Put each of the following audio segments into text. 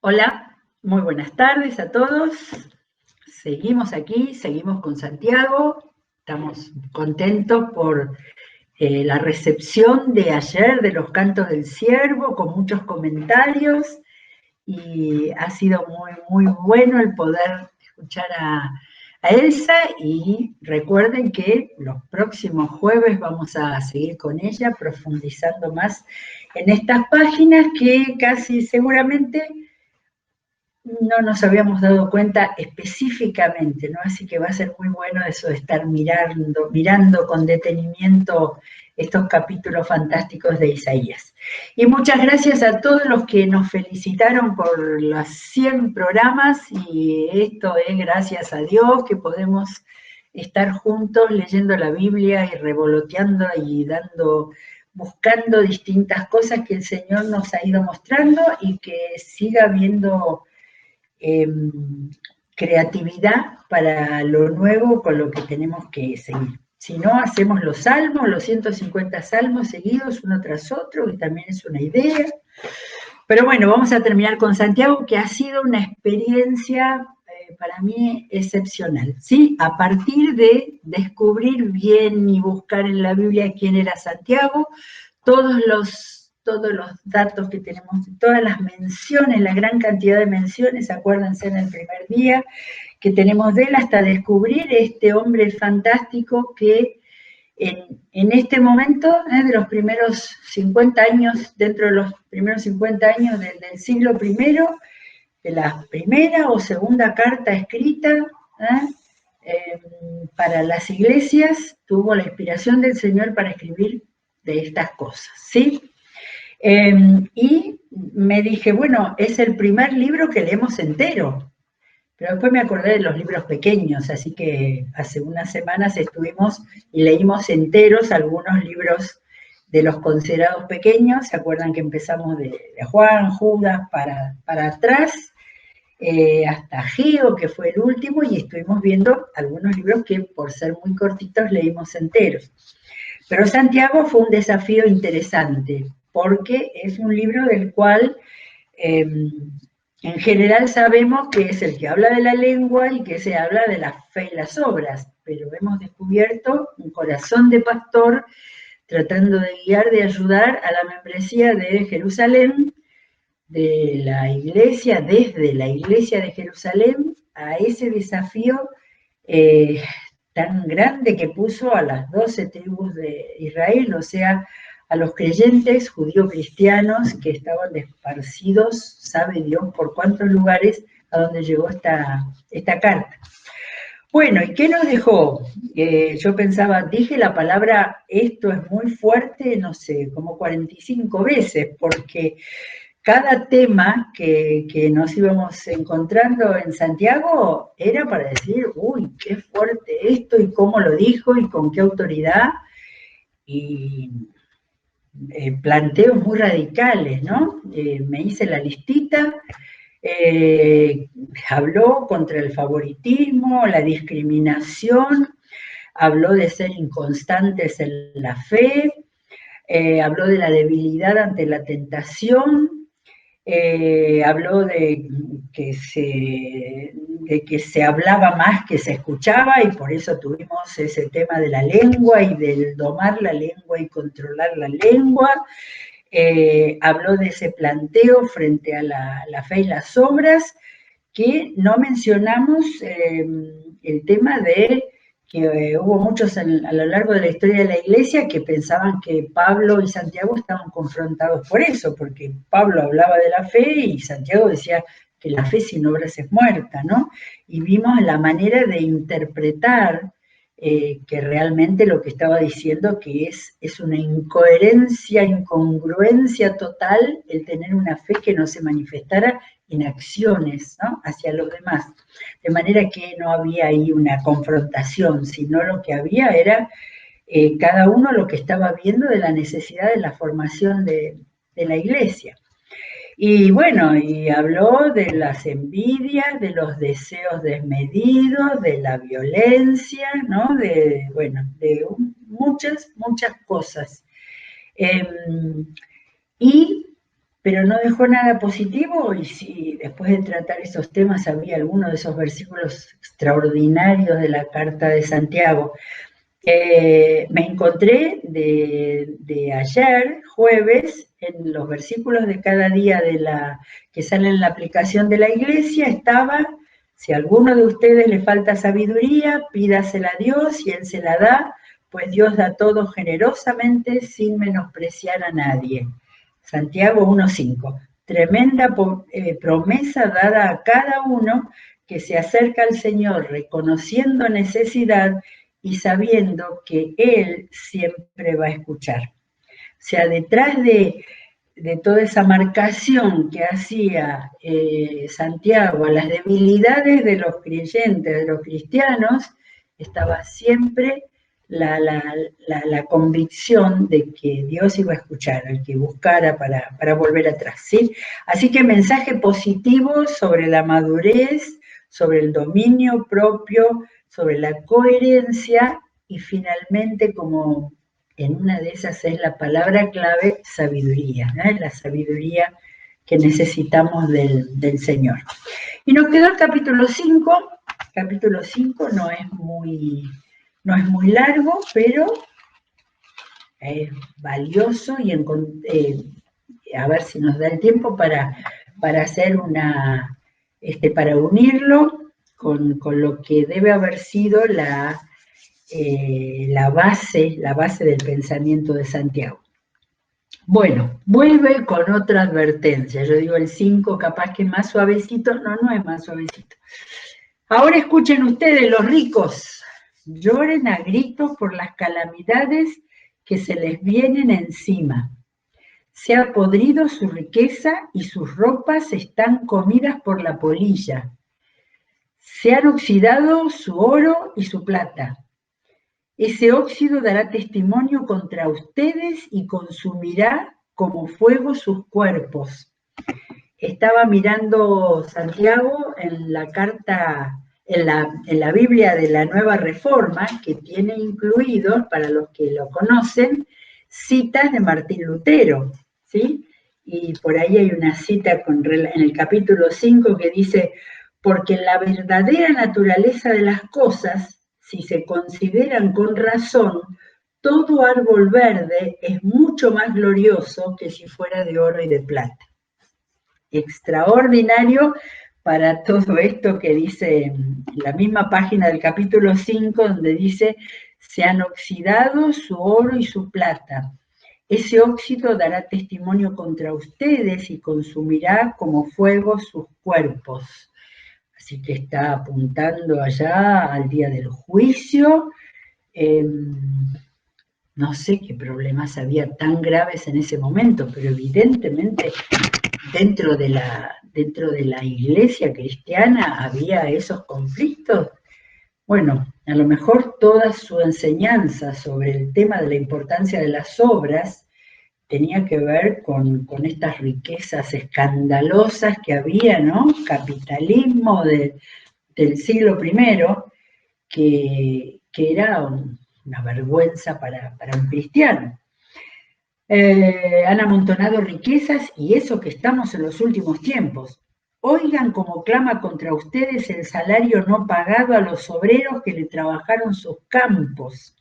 Hola, muy buenas tardes a todos. Seguimos aquí, seguimos con Santiago. Estamos contentos por la recepción de ayer de los cantos del ciervo, con muchos comentarios, y ha sido muy bueno el poder escuchar a Elsa, y recuerden que los próximos jueves vamos a seguir con ella, profundizando más en estas páginas que casi seguramente no nos habíamos dado cuenta específicamente, ¿no? Así que va a ser muy bueno eso de estar mirando con detenimiento estos capítulos fantásticos de Isaías. Y muchas gracias a todos los que nos felicitaron por los 100 programas, y esto es gracias a Dios que podemos estar juntos leyendo la Biblia y revoloteando y buscando distintas cosas que el Señor nos ha ido mostrando, y que siga habiendo creatividad para lo nuevo con lo que tenemos que seguir. Si no, hacemos los salmos, los 150 salmos seguidos uno tras otro, que también es una idea. Pero bueno, vamos a terminar con Santiago, que ha sido una experiencia para mí excepcional, ¿sí? A partir de descubrir bien y buscar en la Biblia quién era Santiago, todos los datos que tenemos, todas las menciones, la gran cantidad de menciones, acuérdense en el primer día, que tenemos de él, hasta descubrir este hombre fantástico que en este momento, de los primeros 50 años, dentro de los primeros 50 años del siglo I, de la primera o segunda carta escrita para las iglesias, tuvo la inspiración del Señor para escribir de estas cosas, ¿sí? Y me dije, bueno, es el primer libro que leemos entero, pero después me acordé de los libros pequeños, así que hace unas semanas estuvimos y leímos enteros algunos libros de los considerados pequeños. ¿Se acuerdan que empezamos de Juan, Judas, para atrás, hasta Geo, que fue el último, y estuvimos viendo algunos libros que por ser muy cortitos leímos enteros. Pero Santiago fue un desafío interesante, porque es un libro del cual en general sabemos que es el que habla de la lengua y que se habla de la fe y las obras, pero hemos descubierto un corazón de pastor tratando de guiar, de ayudar a la membresía de Jerusalén, de la iglesia, desde la iglesia de Jerusalén, a ese desafío tan grande que puso a las 12 tribus de Israel, o sea, a los creyentes judío-cristianos que estaban esparcidos, sabe Dios por cuántos lugares, a donde llegó esta carta. Bueno, ¿y qué nos dejó? Yo pensaba, dije la palabra esto es muy fuerte, no sé, como 45 veces, porque cada tema que nos íbamos encontrando en Santiago era para decir, uy, qué fuerte esto, y cómo lo dijo, y con qué autoridad, y planteos muy radicales, ¿no? Me hice la listita, habló contra el favoritismo, la discriminación, habló de ser inconstantes en la fe, habló de la debilidad ante la tentación, habló de que se hablaba más que se escuchaba, y por eso tuvimos ese tema de la lengua y del domar la lengua y controlar la lengua. Habló de ese planteo frente a la fe y las obras, que no mencionamos el tema de que hubo muchos a lo largo de la historia de la iglesia que pensaban que Pablo y Santiago estaban confrontados por eso, porque Pablo hablaba de la fe y Santiago decía que la fe sin obras es muerta, ¿no? Y vimos la manera de interpretar que realmente lo que estaba diciendo que es una incoherencia, incongruencia total el tener una fe que no se manifestara en acciones, ¿no?, hacia los demás. De manera que no había ahí una confrontación, sino lo que había era cada uno lo que estaba viendo de la necesidad de la formación de la iglesia. Y bueno, y habló de las envidias, de los deseos desmedidos, de la violencia, ¿no? De muchas cosas. Y pero no dejó nada positivo, y si después de tratar esos temas había alguno de esos versículos extraordinarios de la carta de Santiago. Me encontré de ayer, jueves, en los versículos de cada día que sale en la aplicación de la iglesia, estaba: si a alguno de ustedes le falta sabiduría, pídasela a Dios y Él se la da, pues Dios da todo generosamente sin menospreciar a nadie. Santiago 1:5. Tremenda promesa dada a cada uno que se acerca al Señor reconociendo necesidad y sabiendo que Él siempre va a escuchar. O sea, detrás de toda esa marcación que hacía Santiago a las debilidades de los creyentes, de los cristianos, estaba siempre la convicción de que Dios iba a escuchar al que buscara para volver atrás, ¿sí? Así que mensaje positivo sobre la madurez, sobre el dominio propio, sobre la coherencia y finalmente, como en una de esas es la palabra clave, sabiduría, ¿no? La sabiduría que necesitamos del Señor. Y nos quedó el capítulo 5. Capítulo 5 no es muy largo, pero es valioso y a ver si nos da el tiempo para hacer para unirlo con lo que debe haber sido la base del pensamiento de Santiago. Bueno, vuelve con otra advertencia. Yo digo el 5 capaz que es más suavecito. No es más suavecito. Ahora escuchen ustedes, los ricos, lloren a gritos por las calamidades que se les vienen encima. Se ha podrido su riqueza y sus ropas están comidas por la polilla. Se han oxidado su oro y su plata. Ese óxido dará testimonio contra ustedes y consumirá como fuego sus cuerpos. Estaba mirando Santiago en la carta, en la Biblia de la Nueva Reforma, que tiene incluidos, para los que lo conocen, citas de Martín Lutero, ¿sí? Y por ahí hay una cita en el capítulo 5 que dice: porque la verdadera naturaleza de las cosas, si se consideran con razón, todo árbol verde es mucho más glorioso que si fuera de oro y de plata. Extraordinario para todo esto que dice en la misma página del capítulo 5, donde dice: se han oxidado su oro y su plata. Ese óxido dará testimonio contra ustedes y consumirá como fuego sus cuerpos. Así que está apuntando allá al día del juicio. No sé qué problemas había tan graves en ese momento, pero evidentemente dentro de la iglesia cristiana había esos conflictos. Bueno, a lo mejor toda su enseñanza sobre el tema de la importancia de las obras tenía que ver con estas riquezas escandalosas que había, ¿no? Capitalismo del siglo I, que era una vergüenza para un cristiano. Han amontonado riquezas y eso que estamos en los últimos tiempos. Oigan cómo clama contra ustedes el salario no pagado a los obreros que le trabajaron sus campos.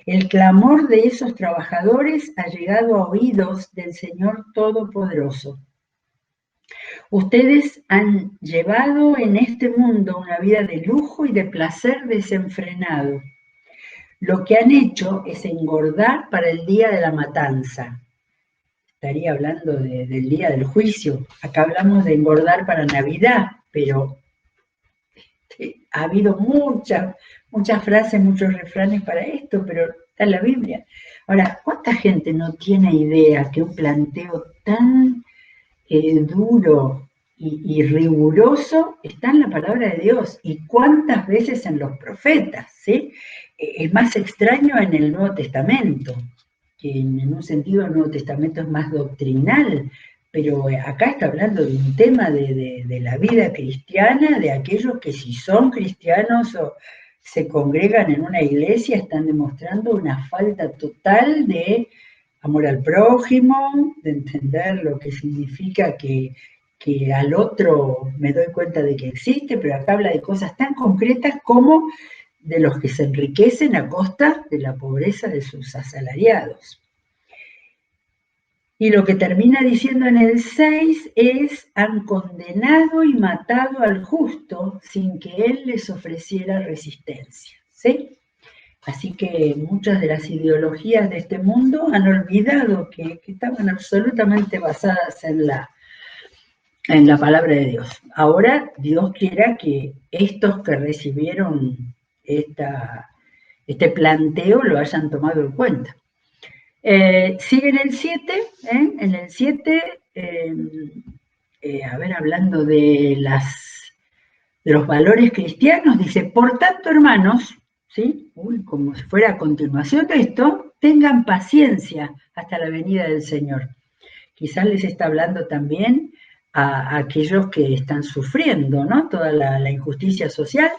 El clamor de esos trabajadores ha llegado a oídos del Señor Todopoderoso. Ustedes han llevado en este mundo una vida de lujo y de placer desenfrenado. Lo que han hecho es engordar para el día de la matanza. Estaría hablando del día del juicio. Acá hablamos de engordar para Navidad, pero ha habido muchas frases, muchos refranes para esto, pero está en la Biblia. Ahora, ¿cuánta gente no tiene idea que un planteo tan duro y riguroso está en la palabra de Dios? ¿Y cuántas veces en los profetas? ¿Sí? Es más extraño en el Nuevo Testamento, que en un sentido el Nuevo Testamento es más doctrinal, pero acá está hablando de un tema de la vida cristiana, de aquellos que si son cristianos o se congregan en una iglesia están demostrando una falta total de amor al prójimo, de entender lo que significa que al otro me doy cuenta de que existe, pero acá habla de cosas tan concretas como de los que se enriquecen a costa de la pobreza de sus asalariados. Y lo que termina diciendo en el 6 es, han condenado y matado al justo sin que él les ofreciera resistencia, ¿sí? Así que muchas de las ideologías de este mundo han olvidado que estaban absolutamente basadas en la palabra de Dios. Ahora Dios quiera que estos que recibieron este planteo lo hayan tomado en cuenta. Sigue en el 7, en el 7, hablando de los valores cristianos, dice, por tanto, hermanos, ¿sí? Como si fuera a continuación de esto, tengan paciencia hasta la venida del Señor. Quizás les está hablando también a aquellos que están sufriendo, ¿no? Toda la injusticia social,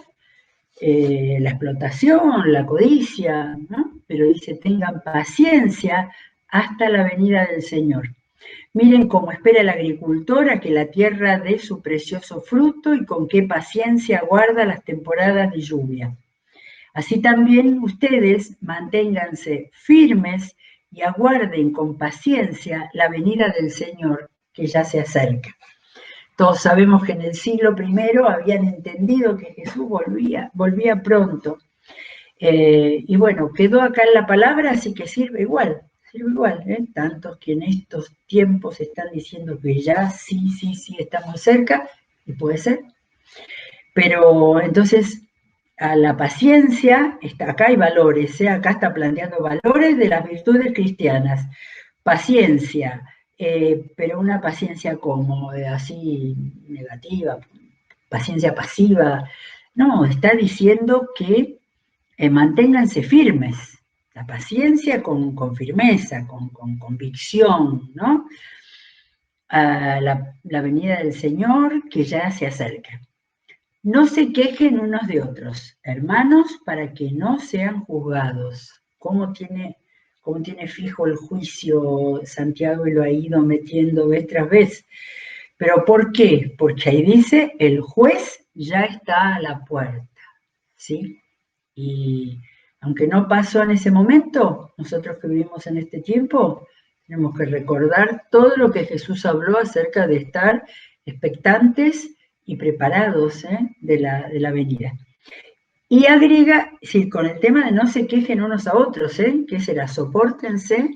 la explotación, la codicia, ¿no? Pero dice, tengan paciencia hasta la venida del Señor. Miren cómo espera el agricultor a que la tierra dé su precioso fruto y con qué paciencia aguarda las temporadas de lluvia. Así también ustedes manténganse firmes y aguarden con paciencia la venida del Señor, que ya se acerca. Todos sabemos que en el siglo I habían entendido que Jesús volvía pronto. Y bueno, quedó acá en la palabra, así que sirve igual. Tantos que en estos tiempos están diciendo que ya sí, estamos cerca, y puede ser. Pero entonces, a la paciencia, acá hay valores, acá está planteando valores de las virtudes cristianas. Paciencia, pero una paciencia como así negativa, paciencia pasiva. No, está diciendo que manténganse firmes. La paciencia con firmeza, con convicción, ¿no? A la venida del Señor que ya se acerca. No se quejen unos de otros, hermanos, para que no sean juzgados. ¿Cómo tiene fijo el juicio Santiago y lo ha ido metiendo vez tras vez? ¿Pero por qué? Porque ahí dice, el juez ya está a la puerta, ¿sí? Y aunque no pasó en ese momento, nosotros que vivimos en este tiempo, tenemos que recordar todo lo que Jesús habló acerca de estar expectantes y preparados de la venida. Y agrega, sí, con el tema de no se quejen unos a otros, que será, sopórtense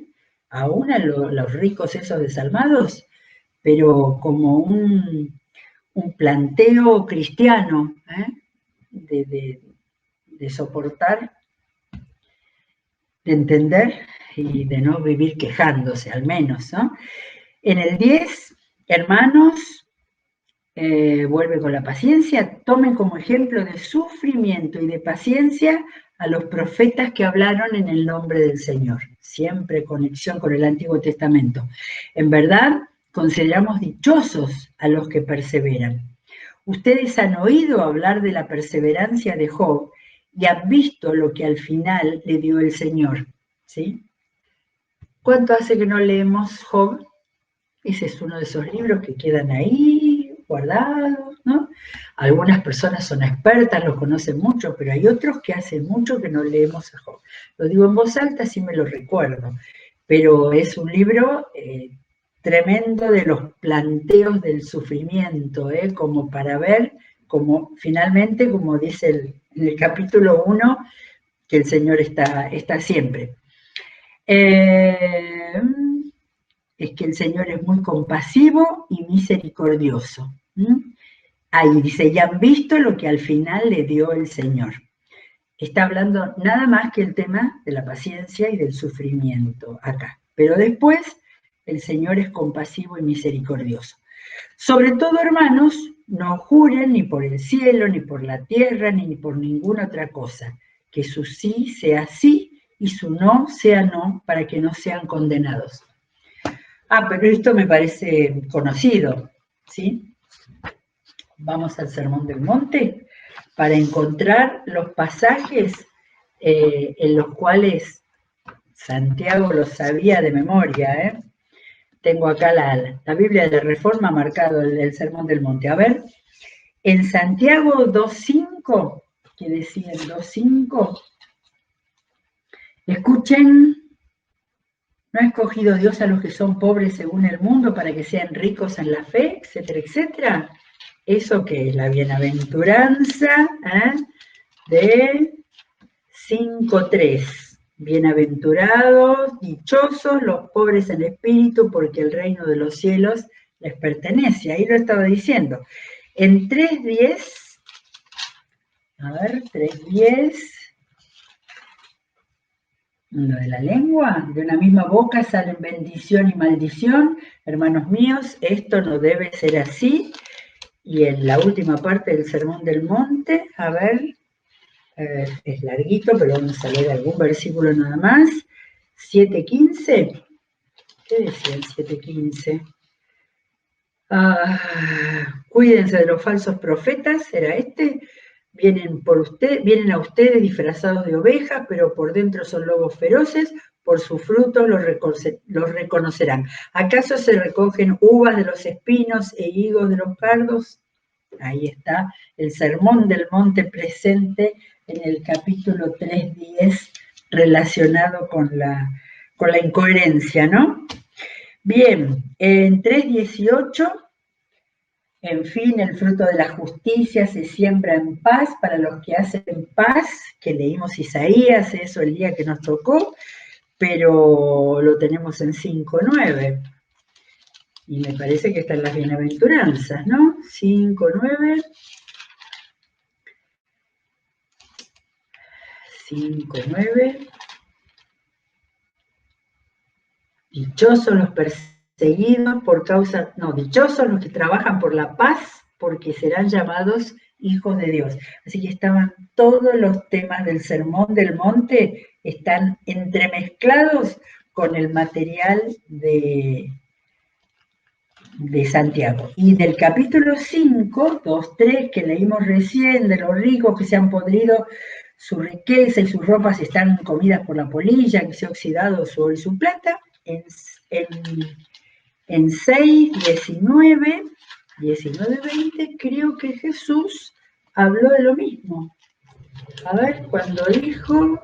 aún a los ricos esos desalmados, pero como un planteo cristiano de soportar, de entender y de no vivir quejándose, al menos, ¿no? En el 10, hermanos, vuelve con la paciencia, tomen como ejemplo de sufrimiento y de paciencia a los profetas que hablaron en el nombre del Señor, siempre conexión con el Antiguo Testamento. En verdad, consideramos dichosos a los que perseveran. Ustedes han oído hablar de la perseverancia de Job y han visto lo que al final le dio el Señor, ¿sí? ¿Cuánto hace que no leemos Job? Ese es uno de esos libros que quedan ahí guardados, ¿no? Algunas personas son expertas, lo conocen mucho, pero hay otros que hace mucho que no leemos a Job. Lo digo en voz alta, sí me lo recuerdo, pero es un libro tremendo de los planteos del sufrimiento, como para ver, como finalmente, como dice en el capítulo 1, que el Señor está siempre. Es que el Señor es muy compasivo y misericordioso. Ahí dice, ya han visto lo que al final le dio el Señor. Está hablando nada más que el tema de la paciencia y del sufrimiento acá. Pero después, el Señor es compasivo y misericordioso. Sobre todo, hermanos, no juren ni por el cielo, ni por la tierra, ni por ninguna otra cosa. Que su sí sea sí y su no sea no, para que no sean condenados. Pero esto me parece conocido, ¿sí? Vamos al Sermón del Monte para encontrar los pasajes en los cuales Santiago lo sabía de memoria, ¿eh? Tengo acá la Biblia de la Reforma marcado el Sermón del Monte. A ver, en Santiago 2.5, que decía en 2.5, escuchen, ¿no ha escogido Dios a los que son pobres según el mundo para que sean ricos en la fe, etcétera, etcétera? Eso que es la bienaventuranza de 5.3. Bienaventurados, dichosos los pobres en espíritu, porque el reino de los cielos les pertenece. Ahí lo estaba diciendo. En 3.10, a ver, 3.10, lo de la lengua, de una misma boca salen bendición y maldición. Hermanos míos, esto no debe ser así. Y en la última parte del Sermón del Monte, a ver, es larguito, pero vamos a leer algún versículo nada más. 7.15. ¿Qué decía el 7.15? Cuídense de los falsos profetas, era este. Vienen a ustedes disfrazados de ovejas, pero por dentro son lobos feroces. Por sus frutos los reconocerán. ¿Acaso se recogen uvas de los espinos e higos de los cardos? Ahí está el Sermón del Monte presente en el capítulo 3.10, relacionado con la incoherencia, ¿no? Bien, en 3.18, en fin, el fruto de la justicia se siembra en paz para los que hacen paz, que leímos Isaías, eso el día que nos tocó, pero lo tenemos en 5.9. Y me parece que están las bienaventuranzas, ¿no? 5.9. 5.9. Dichosos los perseguidos por causa, no, dichosos los que trabajan por la paz, porque serán llamados hijos de Dios. Así que estaban todos los temas del Sermón del Monte, están entremezclados con el material de Santiago. Y del capítulo 5, 2.3, que leímos recién, de los ricos que se han podrido su riqueza y sus ropas están comidas por la polilla, que se ha oxidado su oro y su plata, en 6, 19, 20, creo que Jesús habló de lo mismo. A ver, cuando dijo,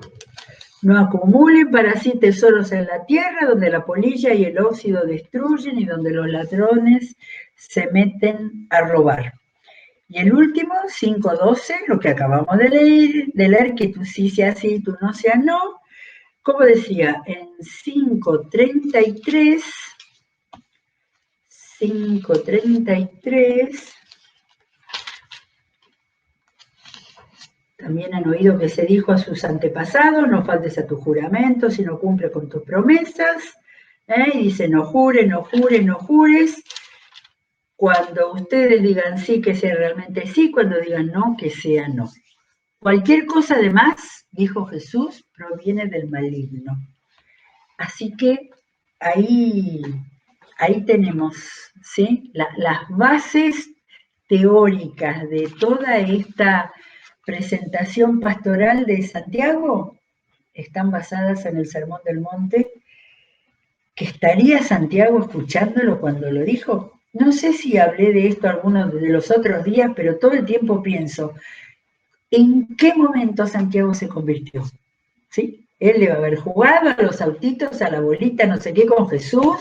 no acumulen para sí tesoros en la tierra, donde la polilla y el óxido destruyen y donde los ladrones se meten a robar. Y el último, 5.12, lo que acabamos de leer, que tú sí seas sí, tú no seas no. Como decía, en 5.33, también han oído que se dijo a sus antepasados, no faltes a tus juramentos si no cumple con tus promesas. Y dice, no jures, no jures, no jures. Cuando ustedes digan sí, que sea realmente sí, cuando digan no, que sea no. Cualquier cosa además, dijo Jesús, proviene del maligno. Así que ahí tenemos, ¿sí? Las bases teóricas de toda esta presentación pastoral de Santiago están basadas en el Sermón del Monte, que estaría Santiago escuchándolo cuando lo dijo. No sé si hablé de esto algunos de los otros días, pero todo el tiempo pienso, ¿en qué momento Santiago se convirtió? ¿Sí? Él debe haber jugado a los autitos, a la bolita, no sé qué, con Jesús,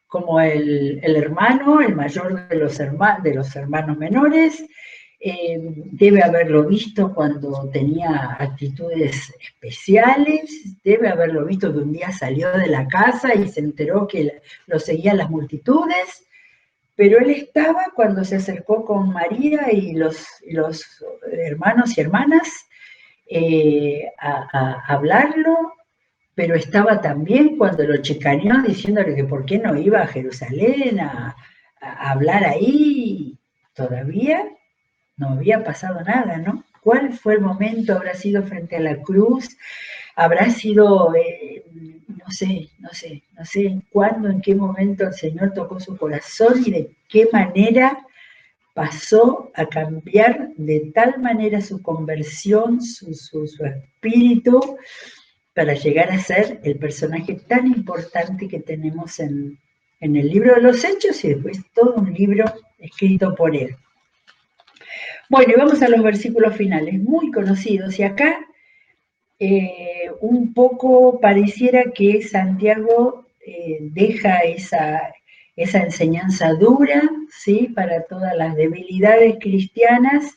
como el hermano, el mayor de los hermanos menores. Debe haberlo visto cuando tenía actitudes especiales, debe haberlo visto que un día salió de la casa y se enteró que lo seguían las multitudes, pero él estaba cuando se acercó con María y los hermanos y hermanas a hablarlo, pero estaba también cuando lo chicaneó diciéndole que por qué no iba a Jerusalén a hablar ahí. Todavía no había pasado nada, ¿no? ¿Cuál fue el momento? ¿Habrá sido frente a la cruz? ¿Habrá sido, no sé cuándo, en qué momento el Señor tocó su corazón y de qué manera pasó a cambiar de tal manera su conversión, su espíritu, para llegar a ser el personaje tan importante que tenemos en el libro de los Hechos y después todo un libro escrito por él. Bueno, y vamos a los versículos finales, muy conocidos, y acá un poco pareciera que Santiago deja esa enseñanza dura, ¿sí?, para todas las debilidades cristianas,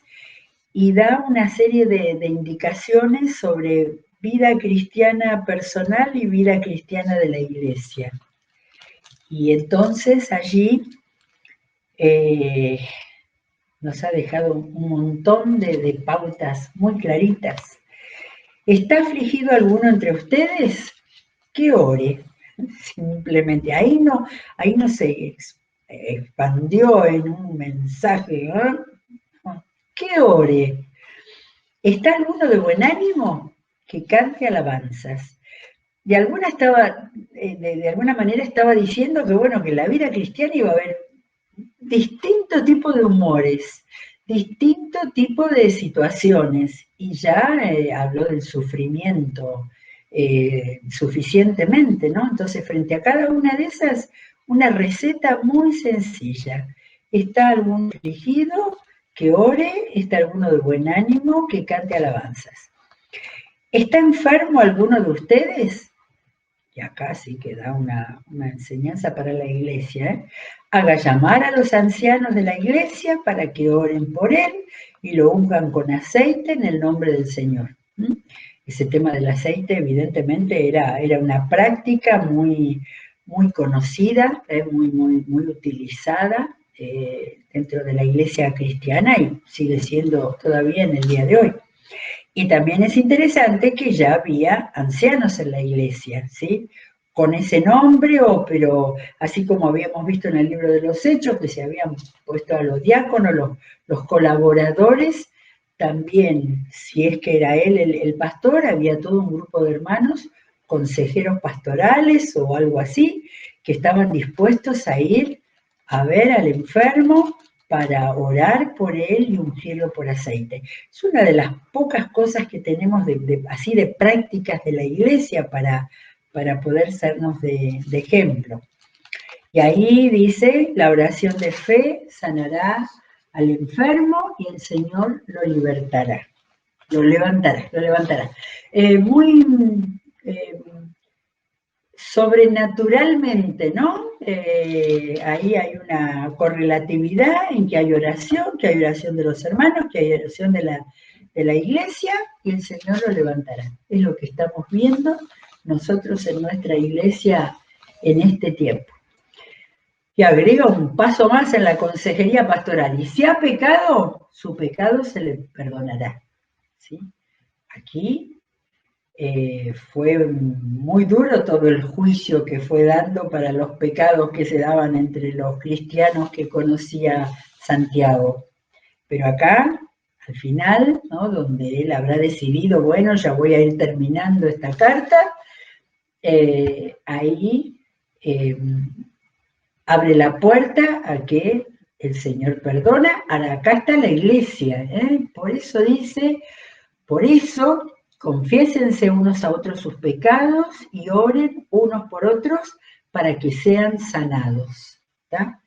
y da una serie de indicaciones sobre vida cristiana personal y vida cristiana de la iglesia. Y entonces allí nos ha dejado un montón de pautas muy claritas. ¿Está afligido alguno entre ustedes? Que ore. Simplemente, ahí no se expandió en un mensaje, ¿no? Que ore. ¿Está alguno de buen ánimo? Que cante alabanzas. De alguna manera estaba diciendo que, bueno, que en la vida cristiana iba a haber distinto tipo de humores, distinto tipo de situaciones, y ya habló del sufrimiento suficientemente, ¿no? Entonces, frente a cada una de esas, una receta muy sencilla. ¿Está alguno afligido? Que ore. ¿Está alguno de buen ánimo? Que cante alabanzas. ¿Está enfermo alguno de ustedes? Y acá sí que da una enseñanza para la iglesia, ¿eh? Haga llamar a los ancianos de la iglesia para que oren por él y lo unjan con aceite en el nombre del Señor. Ese tema del aceite evidentemente era una práctica muy, muy conocida, muy utilizada dentro de la iglesia cristiana y sigue siendo todavía en el día de hoy. Y también es interesante que ya había ancianos en la iglesia, ¿sí? Con ese nombre, pero así como habíamos visto en el libro de los Hechos, que se habían puesto a los diáconos, los colaboradores, también, si es que era él el pastor, había todo un grupo de hermanos, consejeros pastorales o algo así, que estaban dispuestos a ir a ver al enfermo, para orar por él y ungirlo por aceite. Es una de las pocas cosas que tenemos así de prácticas de la iglesia para poder sernos de ejemplo. Y ahí dice, la oración de fe sanará al enfermo y el Señor lo libertará, lo levantará. Muy sobrenaturalmente, ¿no? Ahí hay una correlatividad en que hay oración de los hermanos, que hay oración de la iglesia, y el Señor lo levantará. Es lo que estamos viendo nosotros en nuestra iglesia en este tiempo. Y agrega un paso más en la consejería pastoral. Y si ha pecado, su pecado se le perdonará. ¿Sí? Aquí fue muy duro todo el juicio que fue dando para los pecados que se daban entre los cristianos que conocía Santiago. Pero acá, al final, ¿no?, donde él habrá decidido, bueno, ya voy a ir terminando esta carta, ahí abre la puerta a que el Señor perdona. Ahora, acá está la iglesia, por eso dice, por eso confiésense unos a otros sus pecados y oren unos por otros para que sean sanados. ¿Tá?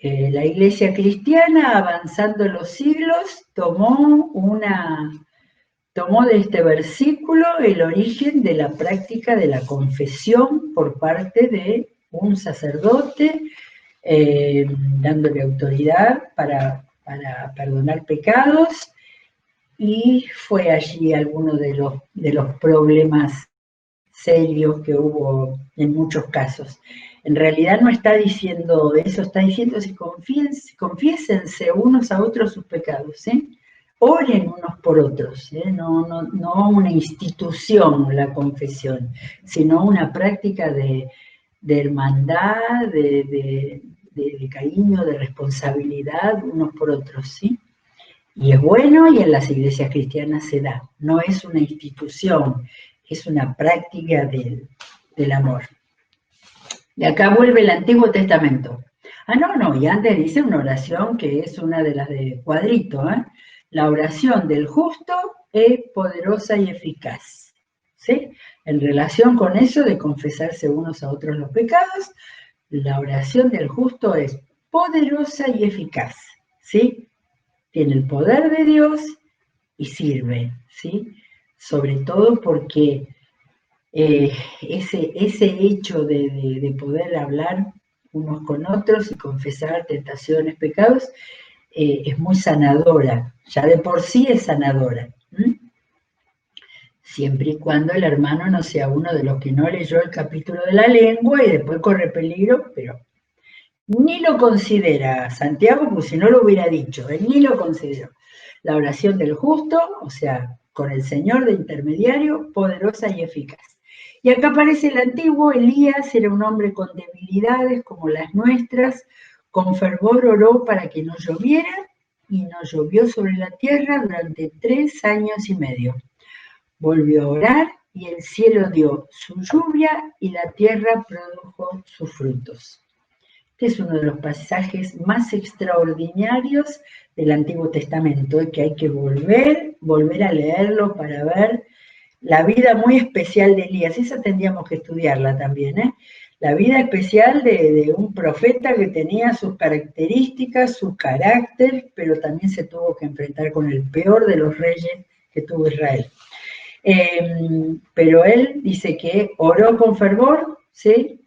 La iglesia cristiana, avanzando los siglos, tomó de este versículo el origen de la práctica de la confesión por parte de un sacerdote, dándole autoridad para perdonar pecados. Y fue allí alguno de los problemas serios que hubo en muchos casos. En realidad no está diciendo eso, está diciendo confiésense unos a otros sus pecados, ¿eh? Oren unos por otros, ¿eh? No una institución la confesión, sino una práctica de hermandad, de cariño, de responsabilidad unos por otros, ¿sí? Y es bueno, y en las iglesias cristianas se da. No es una institución, es una práctica del amor. De acá vuelve el Antiguo Testamento. No, y antes dice una oración que es una de las de cuadrito, ¿eh? La oración del justo es poderosa y eficaz, ¿sí? En relación con eso de confesarse unos a otros los pecados, la oración del justo es poderosa y eficaz, ¿sí? Tiene el poder de Dios y sirve, ¿sí? Sobre todo porque ese hecho de poder hablar unos con otros y confesar tentaciones, pecados, es muy sanadora, ya de por sí es sanadora. Siempre y cuando el hermano no sea uno de los que no leyó el capítulo de la lengua y después corre peligro, pero ni lo considera Santiago, pues si no lo hubiera dicho, él ni lo consideró. La oración del justo, o sea, con el Señor de intermediario, poderosa y eficaz. Y acá aparece el antiguo, Elías era un hombre con debilidades como las nuestras, con fervor oró para que no lloviera y no llovió sobre la tierra durante 3 años y medio. Volvió a orar y el cielo dio su lluvia y la tierra produjo sus frutos. Este es uno de los pasajes más extraordinarios del Antiguo Testamento, que hay que volver a leerlo para ver la vida muy especial de Elías. Esa tendríamos que estudiarla también, ¿eh? La vida especial de un profeta que tenía sus características, su carácter, pero también se tuvo que enfrentar con el peor de los reyes que tuvo Israel. Pero él dice que oró con fervor, ¿sí?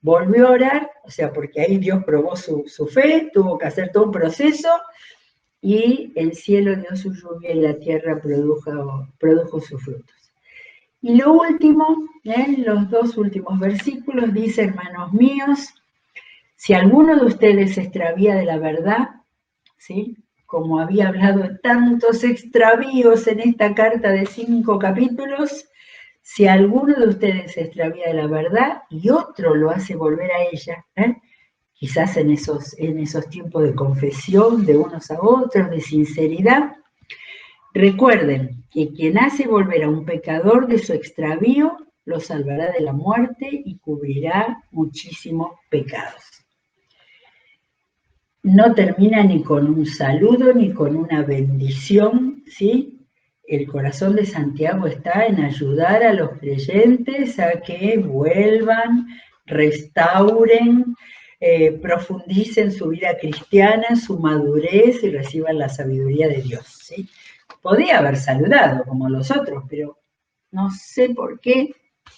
Volvió a orar, o sea, porque ahí Dios probó su fe, tuvo que hacer todo un proceso, y el cielo dio su lluvia y la tierra produjo sus frutos. Y lo último, los 2 últimos versículos, dice, hermanos míos, si alguno de ustedes se extravía de la verdad, ¿sí? Como había hablado de tantos extravíos en esta carta de 5 capítulos, si alguno de ustedes se extravía de la verdad y otro lo hace volver a ella, quizás en esos tiempos de confesión de unos a otros, de sinceridad, recuerden que quien hace volver a un pecador de su extravío, lo salvará de la muerte y cubrirá muchísimos pecados. No termina ni con un saludo ni con una bendición, ¿sí? El corazón de Santiago está en ayudar a los creyentes a que vuelvan, restauren, profundicen su vida cristiana, su madurez y reciban la sabiduría de Dios, ¿sí? Podía haber saludado como los otros, pero no sé por qué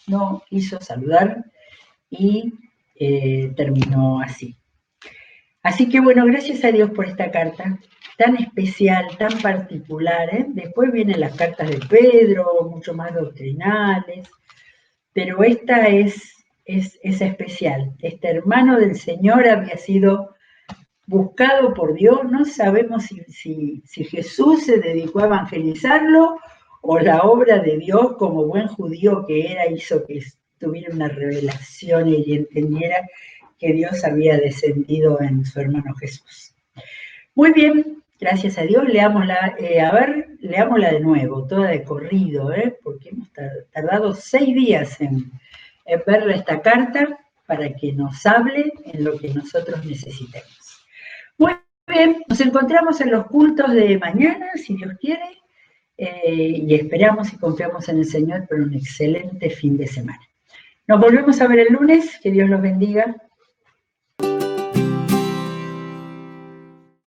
no quiso saludar y terminó así. Así que bueno, gracias a Dios por esta carta tan especial, tan particular. Después vienen las cartas de Pedro, mucho más doctrinales, pero esta es especial. Este hermano del Señor había sido buscado por Dios, no sabemos si Jesús se dedicó a evangelizarlo o la obra de Dios como buen judío que era hizo que tuviera una revelación y entendiera que Dios había descendido en su hermano Jesús. Muy bien, gracias a Dios, leámosla, leámosla de nuevo, toda de corrido, porque hemos tardado 6 días en ver esta carta para que nos hable en lo que nosotros necesitemos. Muy bien, nos encontramos en los cultos de mañana, si Dios quiere, y esperamos y confiamos en el Señor por un excelente fin de semana. Nos volvemos a ver el lunes, que Dios los bendiga.